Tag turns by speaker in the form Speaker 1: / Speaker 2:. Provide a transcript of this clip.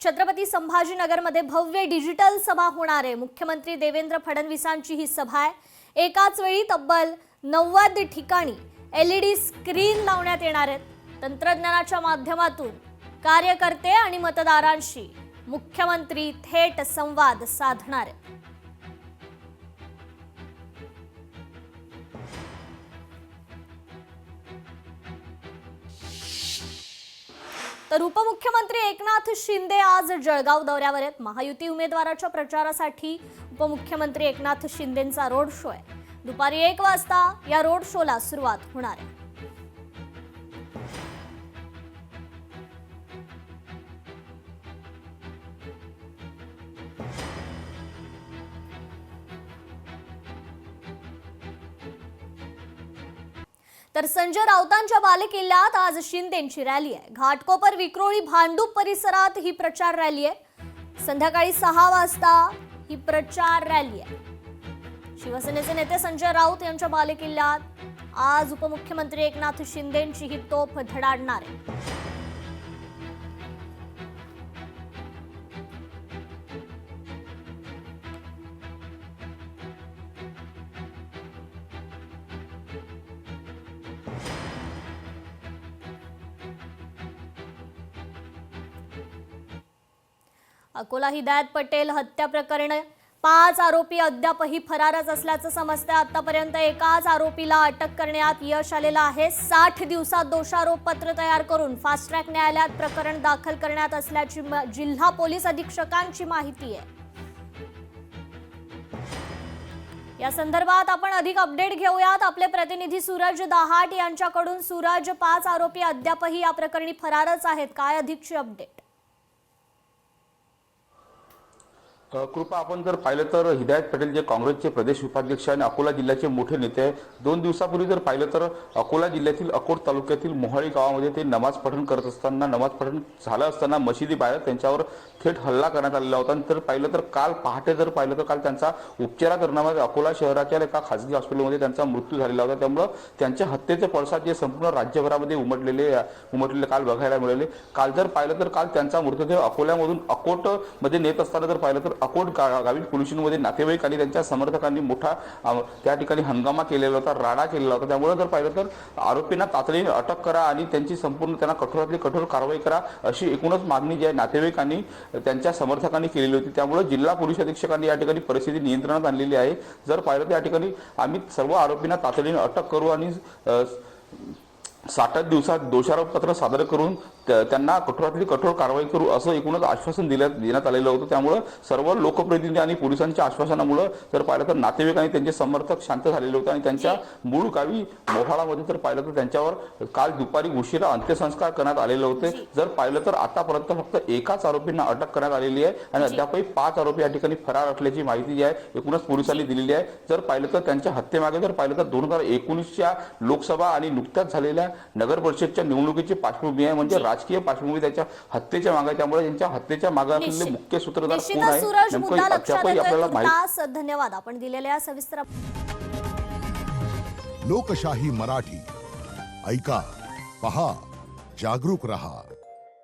Speaker 1: छत्रपती संभाजीनगरमध्ये भव्य डिजिटल सभा होणार आहे। मुख्यमंत्री देवेंद्र फडणवीसांची ही सभा आहे। एकाच वेळी तब्बल 90 ठिकाणी LED स्क्रीन लावण्यात येणार आहेत। तंत्रज्ञानाच्या माध्यमातून कार्यकर्ते आणि मतदारांशी मुख्यमंत्री थेट संवाद साधणार आहेत। तर उपमुख्यमंत्री एकनाथ शिंदे आज जळगाव दौऱ्यावर आहेत। महायुती उमेदवाराच्या प्रचारासाठी उपमुख्यमंत्री एकनाथ शिंदेंचा रोड शो आहे। दुपारी 1 वाजता या रोड शोला सुरुवात होणार आहे। तर संजय राऊतांच्या बालेकिल्ल्यात आज शिंदेंची रॅली आहे। घाटकोपर विक्रोळी भांडूप परिसरात ही प्रचार रॅली आहे। संध्याकाळी 6 वाजता ही प्रचार रॅली आहे। शिवसेनेचे नेते संजय राऊत यांच्या बालेकिल्ल्यात आज उपमुख्यमंत्री एकनाथ शिंदेंची ही तोफ धडाडणार आहे। अकोला हिदायत पटेल हत्या प्रकरण 5 आरोपी अद्यापही फरारच असल्याचं समजतं। आतापर्यंत एकाच आरोपीला अटक करण्यात यश आलेलं आहे। 60 दिवसात दोषारोपपत्र तयार करून फास्ट ट्रॅक न्यायालयात प्रकरण दाखल करण्यात असल्याची जिल्हा पोलीस अधीक्षकांची माहिती आहे। या संदर्भात आपण अधिक अपडेट घेऊयात। आपले प्रतिनिधी सूरज दहाट यांच्याकडून। सूरज, 5 आरोपी अद्यापही या प्रकरणी फरारच आहेत, काय अधिकची अपडेट?
Speaker 2: कृपा, आपण जर पाहिलं तर हिदायत पटेल जे काँग्रेसचे प्रदेश उपाध्यक्ष आणि अकोला जिल्ह्याचे मोठे नेते आहे। 2 दिवसापूर्वी जर पाहिलं तर अकोला जिल्ह्यातील अकोट तालुक्यातील मोहाळी गावामध्ये ते नमाज पठण करत असताना, नमाज पठण झालं असताना मशिदीबाहेर त्यांच्यावर थेट हल्ला करण्यात आलेला होता। तर पाहिलं तर काल पहाटे जर पाहिलं तर काल त्यांचा उपचारादरम्यान अकोला शहराच्या एका खासगी हॉस्पिटलमध्ये त्यांचा मृत्यू झालेला होता। त्यामुळे त्यांच्या हत्येचे पडसाद जे संपूर्ण राज्यभरामध्ये उमटलेले काल बघायला मिळाले। काल जर पाहिलं तर काल त्यांचा मृतदेह अकोल्यामधून अकोटमध्ये नेत असताना जर पाहिलं तर अकोट गावी पोलीस स्टेशनमध्ये नातेवाईक आणि त्यांच्या समर्थकांनी मोठा त्या ठिकाणी हंगामा केलेला होता, राडा केलेला होता। त्यामुळे जर पाहिलं तर आरोपींना तातडीने अटक करा आणि त्यांची संपूर्ण त्यांना कठोरातली कठोर कारवाई करा अशी एकूणच मागणी जी आहे नातेवाईकांनी त्यांच्या समर्थकांनी केलेली होती। त्यामुळे जिल्हा पोलीस अधीक्षकांनी या ठिकाणी परिस्थिती नियंत्रणात आणलेली आहे। जर पाहिलं तर या ठिकाणी आम्ही सर्व आरोपींना तातडीने अटक करू आणि 60 दिवसात दोषारोपपत्र सादर करून त्यांना कठोरातली कठोर कारवाई करू असं एकूणच आश्वासन देण्यात आलेलं होतं। त्यामुळे सर्व लोकप्रतिनिधी आणि पोलिसांच्या आश्वासनामुळे जर पाहिलं तर नातेवाईक आणि त्यांचे समर्थक शांत झालेले होते आणि त्यांच्या मूळ गावी मोहाळामध्ये जर पाहिलं तर त्यांच्यावर काल दुपारी उशिरा अंत्यसंस्कार करण्यात आलेले होते। जर पाहिलं तर आतापर्यंत फक्त एकाच आरोपींना अटक करण्यात आलेली आहे आणि अद्यापही 5 आरोपी या ठिकाणी फरार असल्याची माहिती जी आहे एकूणच पोलिसांनी दिलेली आहे। जर पाहिलं तर त्यांच्या हत्येमागे जर पाहिलं तर 2019च्या लोकसभा आणि नुकत्याच झालेल्या नगर परिषदच्या निवडणुकीची पार्श्वभूमी आहे, म्हणजे राजकीय पार्श्वभूमी त्याच्या हत्येच्या मागे। त्यामुळे त्यांच्या हत्येच्या मागे असलेले मुख्य सूत्रधार कोण आहे नेमकं अद्यापही आपल्याला माहिती।
Speaker 1: धन्यवाद आपण दिलेल्या सविस्तर।
Speaker 3: लोकशाही मराठी ऐका, पहा, जागरूक रहा।